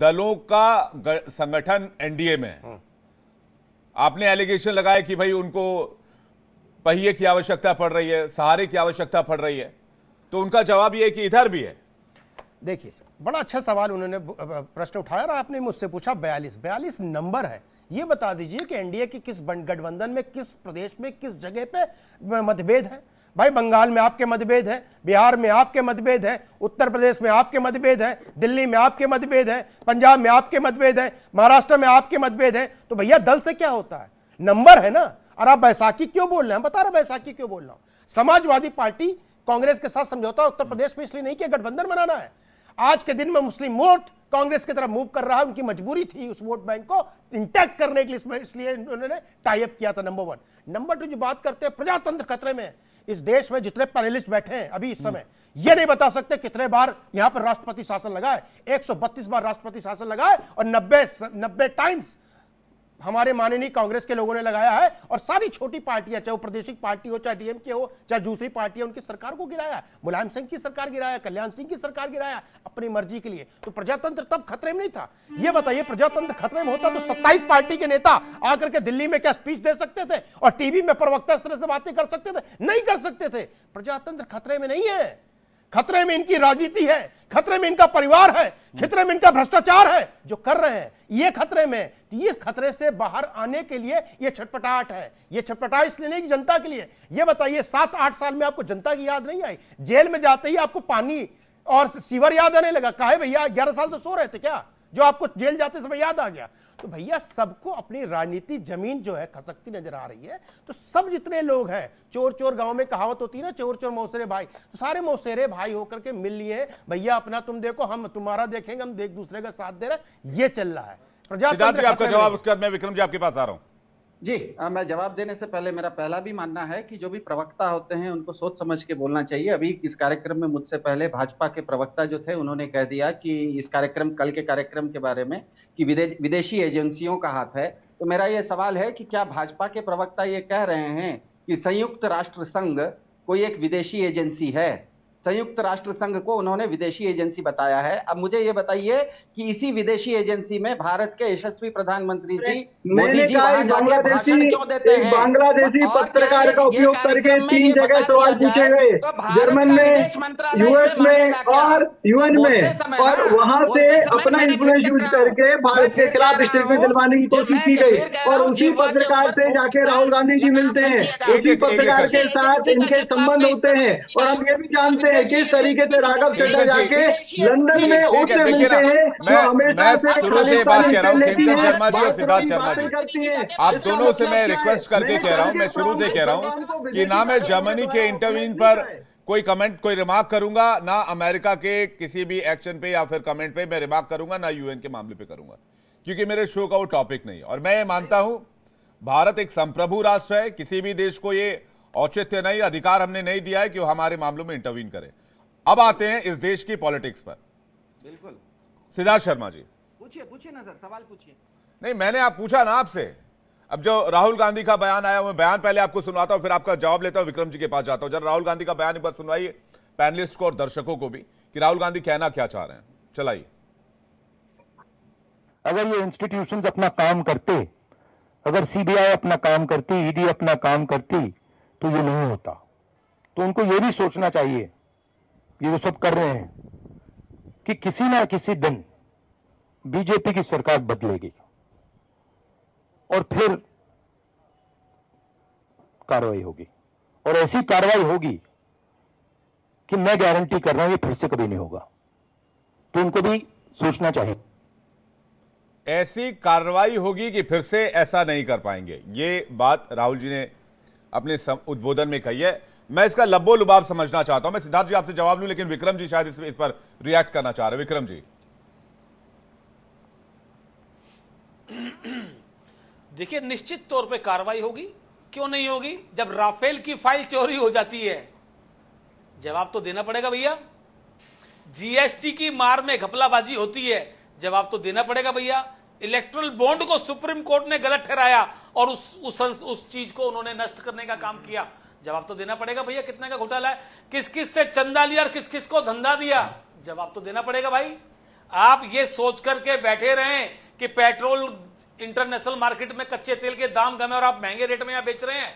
दलों का संगठन एनडीए में है। आपने एलिगेशन लगाया कि भाई उनको पहिए की आवश्यकता पड़ रही है, सहारे की आवश्यकता पड़ रही है, तो उनका जवाब यह है कि इधर भी है। देखिए सर, बड़ा अच्छा सवाल उन्होंने प्रश्न उठाया और आपने मुझसे पूछा 42 नंबर है। ये बता दीजिए कि एनडीए की किस गठबंधन में, किस प्रदेश में, किस जगह पे मतभेद है। भाई बंगाल में आपके मतभेद है, बिहार में आपके मतभेद है, उत्तर प्रदेश में आपके मतभेद है, दिल्ली में आपके मतभेद है, पंजाब में आपके मतभेद है, महाराष्ट्र में आपके मतभेद है। तो भैया दल से क्या होता है, नंबर है ना। और आप बैसाखी क्यों बोल रहे हैं, बता रहे बैसाखी क्यों बोल रहा हूं। समाजवादी पार्टी कांग्रेस के साथ समझौता उत्तर प्रदेश में इसलिए नहीं किया, गठबंधन बनाना है। आज के दिन में मुस्लिम वोट कांग्रेस की तरफ मूव कर रहा है, उनकी मजबूरी थी उस वोट बैंक को इंटैक्ट करने के लिए, इसलिए उन्होंने टाई अप किया था। नंबर 1। नंबर 2 जो बात करते हैं प्रजातंत्र खतरे में, इस देश में जितने पैनलिस्ट बैठे हैं अभी इस समय, ये नहीं बता सकते कितने बार यहां पर राष्ट्रपति शासन लगा है। 132 बार राष्ट्रपति शासन लगा है और 90 टाइम्स हमारे माननीय कांग्रेस के लोगों ने लगाया है। और सारी छोटी पार्टियां, चाहे वो प्रादेशिक पार्टी हो, चाहे डीएमके हो, चाहे दूसरी पार्टी, उनकी सरकार को गिराया। मुलायम सिंह की सरकार गिराया, कल्याण सिंह की सरकार गिराया अपनी मर्जी के लिए। तो प्रजातंत्र तब खतरे में नहीं था। ये बताइए प्रजातंत्र खतरे में होता तो 27 पार्टी के नेता आकर के दिल्ली में क्या स्पीच दे सकते थे और टीवी में प्रवक्ता इस तरह से बातें कर सकते थे? नहीं कर सकते थे। प्रजातंत्र खतरे में नहीं है, खतरे में इनकी राजनीति है, खतरे में इनका परिवार है, खतरे में इनका भ्रष्टाचार है जो कर रहे हैं, ये खतरे में। इस खतरे से बाहर आने के लिए ये छटपटाहट है। ये छटपटाहट इसलिए नहीं कि जनता के लिए। ये बताइए 7-8 साल में आपको जनता की याद नहीं आई? जेल में जाते ही आपको पानी और सीवर याद आने लगा? काहे भैया 11 साल से सो रहे थे क्या, जो आपको जेल जाते समय याद आ गया? तो भैया सबको अपनी राजनीति जमीन जो है खसकती नजर आ रही है। तो सब जितने लोग हैं, चोर चोर गांव में कहावत होती है ना, चोर चोर मौसेरे भाई, तो सारे मौसेरे भाई होकर के मिल लिए। भैया अपना तुम देखो, हम तुम्हारा देखेंगे, हम एक दूसरे का साथ दे रहे हैं, ये चल रहा है। सिद्धार्थ जी आपका जवाब, उसके बाद मैं विक्रम जी आपके पास आ रहा हूं। जी मैं जवाब देने से पहले मेरा पहला भी मानना है कि जो भी प्रवक्ता होते हैं उनको सोच समझ के बोलना चाहिए। अभी इस कार्यक्रम में मुझसे पहले भाजपा के प्रवक्ता जो थे उन्होंने कह दिया कि इस कार्यक्रम, कल के कार्यक्रम के बारे में, कि विदेशी एजेंसियों का हाथ है। तो मेरा ये सवाल है कि क्या भाजपा के प्रवक्ता ये कह रहे हैं कि संयुक्त राष्ट्र संघ कोई एक विदेशी एजेंसी है? संयुक्त राष्ट्र संघ को उन्होंने विदेशी एजेंसी बताया है। अब मुझे ये बताइए कि इसी विदेशी एजेंसी में भारत के यशस्वी प्रधानमंत्री जी मोदी जी वहां जाके भाषण क्यों देते हैं? बांग्लादेशी पत्रकार का उपयोग करके 3 जगह सवाल पूछे गए, जर्मन में, यूएस में और यूएन में, और वहां से अपना इन्फ्लुएंस यूज करके भारत के खिलाफ स्टेटमेंट दिलवाने की कोशिश की गई। और उसी पत्रकार से जाके राहुल गांधी जी मिलते हैं, उसी पत्रकार के साथ इनके संबंध होते हैं। और हम ये भी जानते हैं किस तरीके से राघव चड्ढा जाके लंदन में उससे मिलते हैं जो हमेशा से शुरू से बात कह रहा हूं, किंचन शर्मा जी और सिद्धार्थ शर्मा जी, आप दोनों से मैं रिक्वेस्ट करके कह रहा हूं, मैं शुरू से कह रहा हूं कि ना मैं जर्मनी के इंटरव्यून पर कोई कमेंट, कोई रिमार्क करूंगा, ना अमेरिका के किसी भी एक्शन पे या फिर कमेंट पे मैं रिमार्क करूंगा, ना यूएन के मामले पे करूंगा, क्योंकि मेरे शो का वो टॉपिक नहीं है। और मैं ये मानता हूं भारत एक संप्रभु राष्ट्र है, किसी भी देश को ये औचित्य नहीं, अधिकार हमने नहीं दिया है कि वो हमारे मामलों में इंटरवीन करे। अब आते हैं इस देश की पॉलिटिक्स पर। बिल्कुल सिद्धार्थ शर्मा जी पूछिए ना सर, सवाल पूछिए। नहीं, मैंने आप पूछा ना आपसे। अब जो राहुल गांधी का बयान आया, मैं बयान पहले आपको सुनवाता हूं, फिर आपका जवाब लेता हूं, विक्रम जी के पास जाता हूं। जरा राहुल गांधी का बयान एक बार सुनवाइए पैनलिस्ट को और दर्शकों को भी, कि राहुल गांधी कहना क्या चाह रहे हैं। चलाइए। अगर ये इंस्टीट्यूशंस अपना काम करते, अगर सीबीआई अपना काम करती, ईडी अपना काम करती, तो ये नहीं होता। तो उनको ये भी सोचना चाहिए, ये जो सब कर रहे हैं, कि किसी ना किसी दिन बीजेपी की सरकार बदलेगी और फिर कार्रवाई होगी, और ऐसी कार्रवाई होगी कि मैं गारंटी कर रहा हूं ये फिर से कभी नहीं होगा। तो उनको भी सोचना चाहिए। ऐसी कार्रवाई होगी कि फिर से ऐसा नहीं कर पाएंगे, ये बात राहुल जी ने अपने उद्बोधन में कही है। मैं इसका लब्बो लुबाब समझना चाहता हूं। मैं सिद्धार्थ जी आपसे जवाब लूं, लेकिन विक्रम जी शायद इस पर रिएक्ट करना चाह रहे हैं। विक्रम जी देखिए, निश्चित तौर पे कार्रवाई होगी। क्यों नहीं होगी? जब राफेल की फाइल चोरी हो जाती है, जवाब तो देना पड़ेगा भैया। जीएसटी की मार में घपलाबाजी होती है, जवाब तो देना पड़ेगा भैया। इलेक्ट्रल बॉन्ड को सुप्रीम कोर्ट ने गलत ठहराया और उस चीज को उन्होंने नष्ट करने का काम किया, जवाब तो देना पड़ेगा भैया। कितने का घोटाला है, किस किस से चंदा लिया और किस किस को धंधा दिया, जवाब तो देना पड़ेगा भाई। आप ये सोच करके बैठे रहें कि पेट्रोल इंटरनेशनल मार्केट में कच्चे तेल के दाम कम है और आप महंगे रेट में यहां बेच रहे हैं।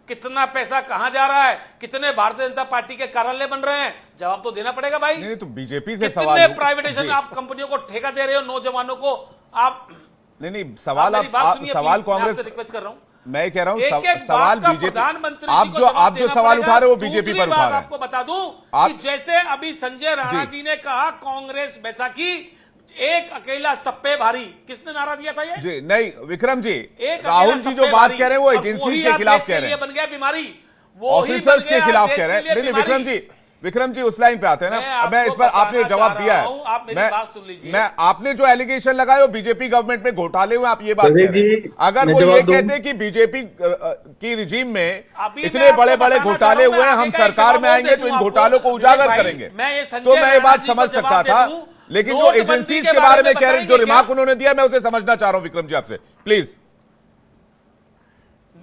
कितना पैसा कहां जा रहा है, कितने भारतीय जनता पार्टी के कार्यालय बन रहे हैं, जवाब तो देना पड़ेगा भाई। नहीं तो बीजेपी से सवाल कितने प्राइवेटाइजेशन आप कंपनियों को ठेका दे रहे हो, नौजवानों को आप। नहीं सवाल मेरी बात आप सुनिए, सवाल प्लीज, मैं कांग्रेस आपसे रिक्वेस्ट कर रहा हूं। मैं कह रहा हूं एक-एक सवाल बात का बीजेपी, प्रधानमंत्री आप जी को जो जवाब देना सवाल उठा रहे हो वो पड़ेगा। बीजेपी दूसरी पर उठा बात रहे हैं। आपको बता दूं आप- कि जैसे अभी संजय राणा जी ने कहा कांग्रेस बैसाखी एक अकेला सप्पे भारी, किसने नारा दिया था ये? जी नहीं विक्रम जी, एक राहुल जी जो बात कह रहे हैं वो एजेंसी के खिलाफ कह रहे हैं, बन गया बीमारी, ऑफिसर्स के खिलाफ कह रहे हैं। नहीं विक्रम जी उस लाइन पे आते हैं ना। मैं इस पर आपने जवाब दिया है, आप मेरी बात सुन लीजिए। मैं आपने जो एलिगेशन लगाए वो बीजेपी गवर्नमेंट में घोटाले हुए, आप ये बात विवेक कह रहे हैं। जी, अगर मैं वो ये जवाब दूं? कहते हैं कि बीजेपी की रिजीम में अभी इतने मैं आपको बड़े बड़े बताना घोटाले चाह रहा हूं, हुए हैं, मैं हम आगे का एक सरकार में जवाब आएंगे दे तो इन दूं घोटालों को आपको। उजागर भाई, करेंगे, मैं ये संजय तो मैं ये राणा बात जी को समझ जवाब सकता दे था। दूं। लेकिन जो नोटबंदी एजेंसीज के के बारे में बारे कह रहे हैं, जो बताएंगे रिमार्क क्या? उन्होंने दिया, मैं उसे समझना चाह रहा हूं विक्रम जी आपसे प्लीज।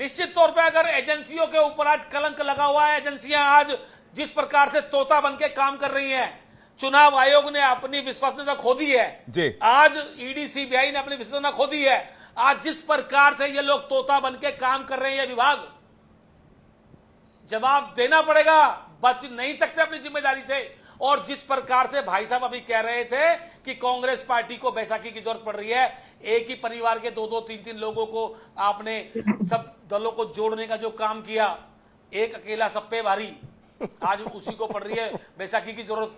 निश्चित तौर पे अगर एजेंसियों के ऊपर आज कलंक लगा हुआ है, एजेंसियां आज जिस प्रकार से तोता बन के काम कर रही हैं, चुनाव आयोग ने अपनी विश्वसनीयता खो दी है जी। आज ईडी सीबीआई ने अपनी विश्वसनीयता खो दी है। आज जिस प्रकार से ये लोग तोता बन के काम कर रहे हैं, ये विभाग जवाब देना पड़ेगा, बच नहीं सकते अपनी जिम्मेदारी से। और जिस प्रकार से भाई साहब अभी कह रहे थे कि कांग्रेस पार्टी को बैसाखी की जरूरत पड़ रही है, एक ही परिवार के दो दो तीन तीन लोगों को आपने सब दलों को जोड़ने का जो काम किया, एक अकेला सप्पे भारी, आज उसी को पड़ रही है बैसाखी की जरूरत।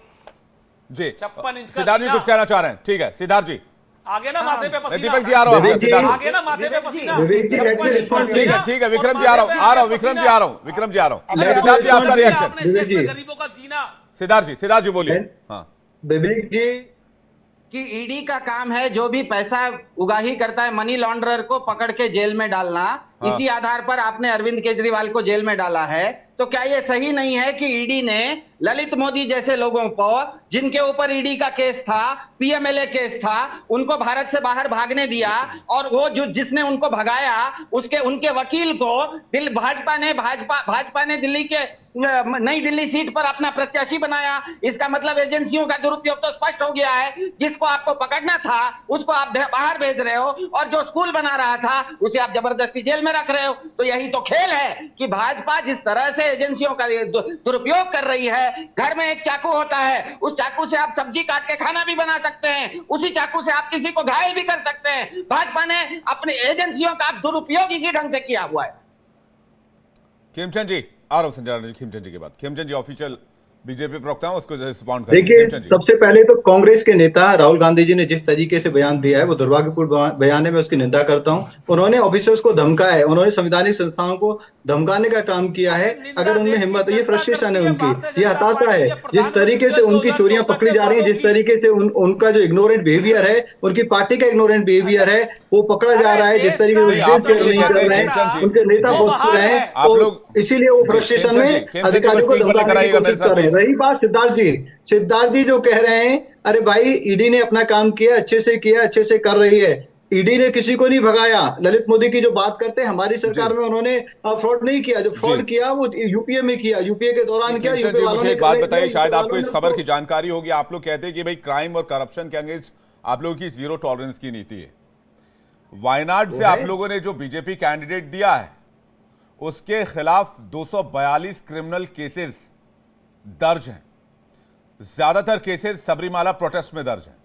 जी 56 इंच का सिद्धार्थ जी सीना। कुछ कहना चाह रहे हैं, ठीक है सिद्धार्थ जी। आगे ना माथे पे पसीना, दीपक जी आ रहा हूं, विवेक जी, सिद्धार्थ आगे ना माथे पे पसीना। विवेक जी, 56 इंच का ठीक है सीना ठीक है विक्रम और जी आ रहा माथे हूं, पे विक्रम जी पसीना। आ रहा हूं, विक्रम जी आ रहा हूं। मैं सिद्धार्थ जी आपका विवेक रिएक्शन। आपने इस देश विवेक में जी। गरीबों का जीना। सिद्धार्थ जी बोलिए। हाँ विवेक जी, कि ईडी का काम है जो भी पैसा उगाही करता है मनी लॉन्ड्रर को पकड़ के जेल में डालना। हाँ। इसी आधार पर आपने अरविंद केजरीवाल को जेल में डाला है। तो क्या ये सही नहीं है कि ईडी ने ललित मोदी जैसे लोगों को, जिनके ऊपर ईडी का केस था, पीएमएलए केस था, उनको भारत से बाहर भागने दिया, और वो जो जिसने उनको भगाया उसके उनके वकील को भाजपा ने दिल्ली के नई दिल्ली सीट पर अपना प्रत्याशी बनाया। इसका मतलब एजेंसियों का दुरुपयोग तो स्पष्ट हो गया है। जिसको आपको पकड़ना था उसको आप बाहर भेज रहे हो, और जो स्कूल बना रहा था उसे आप जबरदस्ती जेल में रख रहे हो। तो यही तो खेल है कि भाजपा जिस तरह से एजेंसियों का दुरुपयोग कर रही है। घर में एक चाकू होता है, उस चाकू से आप सब्जी काट के खाना भी बना सकते हैं, उसी चाकू से आप किसी को घायल भी कर सकते हैं। भाजपा ने अपनी एजेंसियों का दुरुपयोग इसी ढंग से किया हुआ है। खेमचंद जी आ रहा हूं, संजय राणा जी खेमचंद जी के बाद। खेमचंद जी ऑफिशियल बीजेपी प्रवक्ता हूं, उसको रिस्पॉन्ड करें। देखिए, खेमचंद जी। सबसे पहले तो कांग्रेस के नेता राहुल गांधी जी ने जिस तरीके से बयान दिया है वो दुर्भाग्यपूर्ण बयान है, मैं उसकी निंदा करता हूं। उन्होंने ऑफिसर्स को धमकाया है, उन्होंने संवैधानिक संस्थाओं को धमकाने का काम किया है। अगर उनमें हिम्मत है, ये फ्रस्ट्रेशन है उनकी, ये हताशा है। जिस तरीके से उनकी चोरियां पकड़ी जा रही है, जिस तरीके से उनका जो इग्नोरेंट बिहेवियर है, उनकी पार्टी का इग्नोरेंट बिहेवियर है, वो पकड़ा जा रहा है। जिस तरीके से उनके नेता बहुत रहे हैं, आप लोग इसीलिए वो फ्रस्ट्रेशन में अधिकारियों को धमकाने की कोशिश कर रहे हैं। रही बात सिद्धार्थ जी जो कह रहे हैं, अरे भाई ईडी ने अपना काम किया, अच्छे से किया, अच्छे से कर रही है। ईडी ने किसी को नहीं भगाया। ललित मोदी की जो बात करते हैं, हमारी सरकार में उन्होंने फ्रॉड नहीं किया। जो फ्रॉड किया वो यूपीए में किया, यूपीए के दौरान किया। खेमचंद जी मुझे एक बात बताइए, शायद आपको इस खबर की जानकारी होगी। आप लोग कहते हैं कि भाई क्राइम और करप्शन के अगेंस्ट आप लोगों की जीरो टॉलरेंस की नीति है। वायनाड से आप लोगों ने जो बीजेपी कैंडिडेट दिया है उसके खिलाफ 242 क्रिमिनल केसेस दर्ज हैं। ज्यादातर केसेस सबरीमाला प्रोटेस्ट में दर्ज हैं।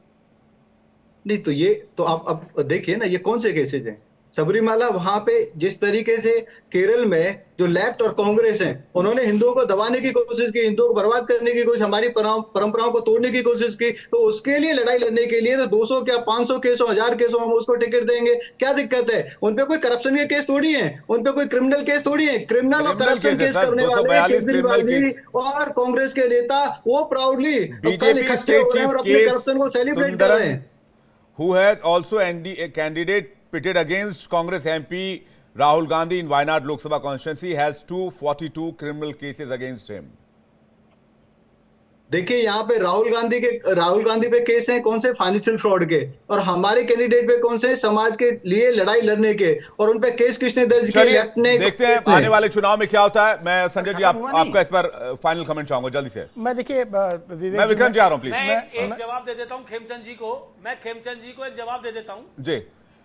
नहीं तो ये तो आप अब देखिए ना, ये कौन से केसेज हैं। सबरीमाला, वहां पे जिस तरीके से केरल में जो लेफ्ट और कांग्रेस है, उन्होंने हिंदुओं को दबाने की कोशिश की, हिंदुओं को बर्बाद करने की कोशिश, हमारी परंपराओं को तोड़ने की कोशिश की। तो उसके लिए लड़ाई लड़ने के लिए तो 200 क्या 500 केसों 1000 केसों हम उसको टिकट देंगे, क्या दिक्कत है। उन पे कोई करप्शन के केस थोड़ी है, उन पे कोई क्रिमिनल केस थोड़ी है। क्रिमिनल और करप्शन केस करने वाले केजरीवाल जी और कांग्रेस के नेता वो proudly BJP state chief corruption को सेलिब्रेट कर रहे हैं। who has also a candidate pitted against Congress MP Rahul Gandhi in Wayanad Lok Sabha constituency has 242 criminal cases against him. देखिए यहाँ पे राहुल गांधी पे केस हैं कौन से, फाइनेंशियल फ्रॉड के, और हमारे कैंडिडेट पे कौन से, समाज के लिए लड़ाई लड़ने के, और उन पे केस किसने दर्ज किए? चलिए अपने देखते हैं आने वाले चुनाव में क्या होता है। मैं संजय जी आपका इस पर फाइनल कमेंट चाहूंगा जल्दी से। मैं देखिए विवेक मैं विक्रम जी आ रहा हूं प्लीज। मैं एक जवाब दे देता हूं खेमचंद जी को, एक जवाब दे देता हूं जी।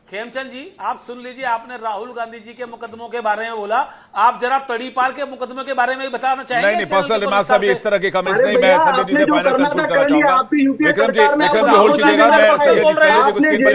खेमचंद जी आप सुन लीजिए, आपने राहुल गांधी जी के मुकदमों के बारे में बोला, आप जरा तड़ीपार के मुकदमों के बारे में बताना चाहेंगे? नहीं पर्सनल रिमार्क्स अभी इस तरह के कमेंट्स नहीं, मैं संजय जी से फाइनल कंक्लूड करना चाहूंगा। विक्रम जी होल्ड कीजिएगा, मैं संजय जी को स्क्रीन पर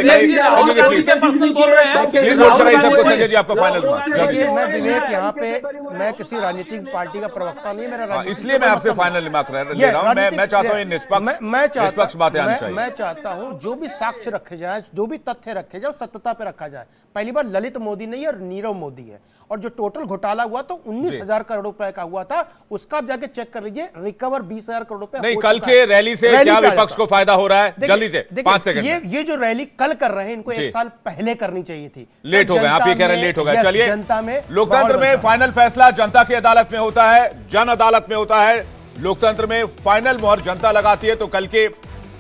प्लीज होल्ड कराइए सबको। संजय जी आपका फाइनल देखिए मैं विवेक यहाँ पे मैं किसी राजनीतिक पार्टी का प्रवक्ता नहीं, मेरा इसलिए मैं आपसे फाइनल रिमार्क ले रहा हूं। मैं चाहता हूं निष्पक्ष बातें आनी चाहिए। मैं चाहता हूं जो भी साक्ष्य रखे जाए, जो भी तथ्य रखे जाए, सत्यता पे रखा जाए। पहली बार ललित मोदी नहीं और नीरव मोदी है, और जो टोटल घोटाला हुआ तो 19,000 करोड़ रुपए का हुआ था, उसका आप जाके चेक कर लीजिए, रिकवर 20,000 करोड़ रुपए नहीं। कल के रैली से क्या विपक्ष को फायदा हो रहा है? जल्दी से 5 सेकंड। ये जो रैली कल कर रहे हैं, इनको 1 साल पहले करनी चाहिए थी। लेट हो गए, आप ये कह रहे हैं लेट हो गए। चलिए, जनता में लोकतंत्र में फाइनल फैसला जनता की अदालत में होता है, जन अदालत में होता है। लोकतंत्र में फाइनल मोहर जनता लगाती है। तो कल के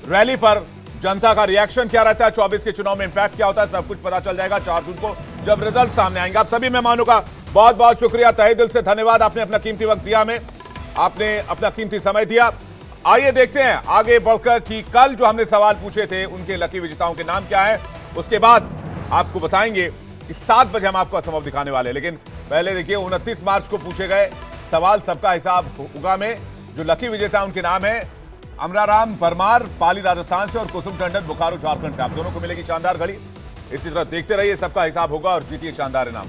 रैली पर जनता का रिएक्शन क्या रहता है, 24 के चुनाव में इंपैक्ट क्या होता है, सब कुछ पता चल जाएगा 4 जून को जब रिजल्ट सामने आएंगे। आप सभी मेहमानों का बहुत बहुत शुक्रिया, तहे दिल से धन्यवाद। आपने अपना कीमती वक्त दिया, हमें आपने अपना कीमती समय दिया। आइए देखते हैं आगे बढ़कर कि कल जो हमने सवाल पूछे थे उनके लकी विजेताओं के नाम क्या है। उसके बाद आपको बताएंगे कि 7 बजे हम आपको असंभव दिखाने वाले। लेकिन पहले देखिए 29 मार्च को पूछे गए सवाल, सबका हिसाब होगा में जो लकी विजेता उनके नाम है अमराराम परमार, पाली राजस्थान से, और कुसुम टंडन बोकारो झारखंड से। आप दोनों को मिलेगी शानदार घड़ी। इसी तरह देखते रहिए, सबका हिसाब होगा और जीतिए शानदार इनाम।